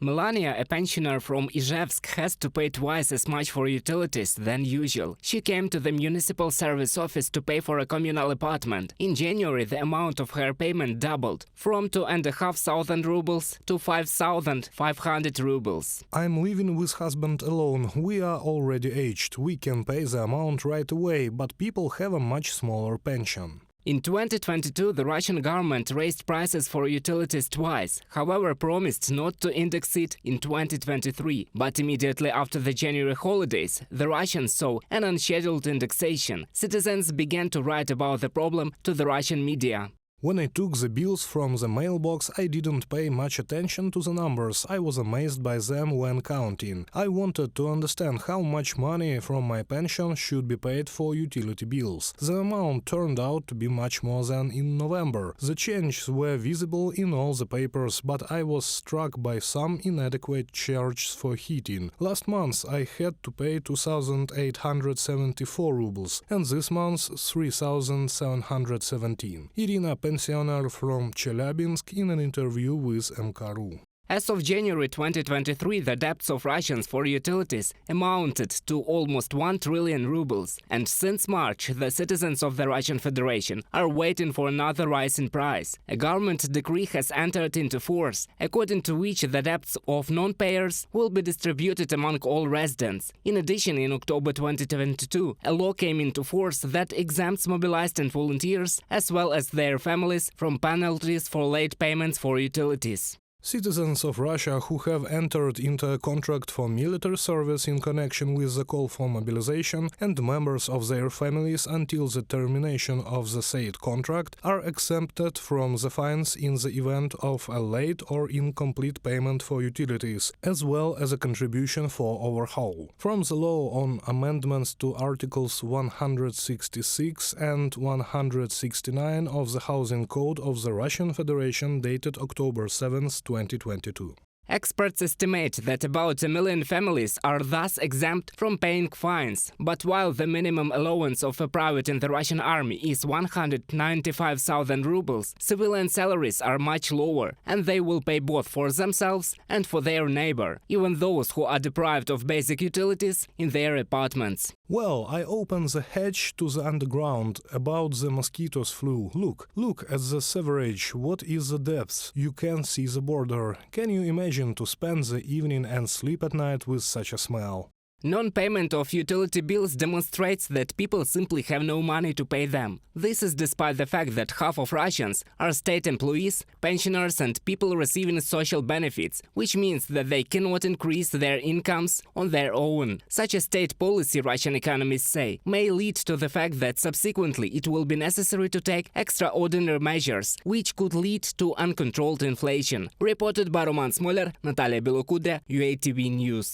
Melania, a pensioner from Izhevsk, has to pay twice as much for utilities than usual. She came to the municipal service office to pay for a communal apartment. In January, the amount of her payment doubled, from 2,500 rubles to 5,500 rubles. I'm living with husband alone. We are already aged. We can pay the amount right away, but people have a much smaller pension. In 2022, the Russian government raised prices for utilities twice, however promised not to index it in 2023. But immediately after the January holidays, the Russians saw an unscheduled indexation. Citizens began to write about the problem to the Russian media. When I took the bills from the mailbox, I didn't pay much attention to the numbers. I was amazed by them when counting. I wanted to understand how much money from my pension should be paid for utility bills. The amount turned out to be much more than in November. The changes were visible in all the papers, but I was struck by some inadequate charges for heating. Last month I had to pay 2,874 rubles, and this month 3,717. Irina, pensioner from Chelyabinsk, in an interview with MKRU. As of January 2023, the debts of Russians for utilities amounted to almost 1 trillion rubles, and since March, the citizens of the Russian Federation are waiting for another rise in price. A government decree has entered into force, according to which the debts of non-payers will be distributed among all residents. In addition, in October 2022, a law came into force that exempts mobilized and volunteers, as well as their families, from penalties for late payments for utilities. Citizens of Russia who have entered into a contract for military service in connection with the call for mobilization and members of their families until the termination of the said contract are exempted from the fines in the event of a late or incomplete payment for utilities, as well as a contribution for overhaul. From the law on amendments to Articles 166 and 169 of the Housing Code of the Russian Federation dated October 7th, 2022. Experts estimate that about 1 million families are thus exempt from paying fines. But while the minimum allowance of a private in the Russian army is 195,000 rubles, civilian salaries are much lower, and they will pay both for themselves and for their neighbor, even those who are deprived of basic utilities in their apartments. Well, I opened the hatch to the underground. About the mosquitoes flew. Look at the sewerage. What is the depth? You can see the border. Can you imagine to spend the evening and sleep at night with such a smell? Non-payment of utility bills demonstrates that people simply have no money to pay them. This is despite the fact that half of Russians are state employees, pensioners and people receiving social benefits, which means that they cannot increase their incomes on their own. Such a state policy, Russian economists say, may lead to the fact that subsequently it will be necessary to take extraordinary measures, which could lead to uncontrolled inflation. Reported by Roman Smoler, Natalia Belokudra, UATV News.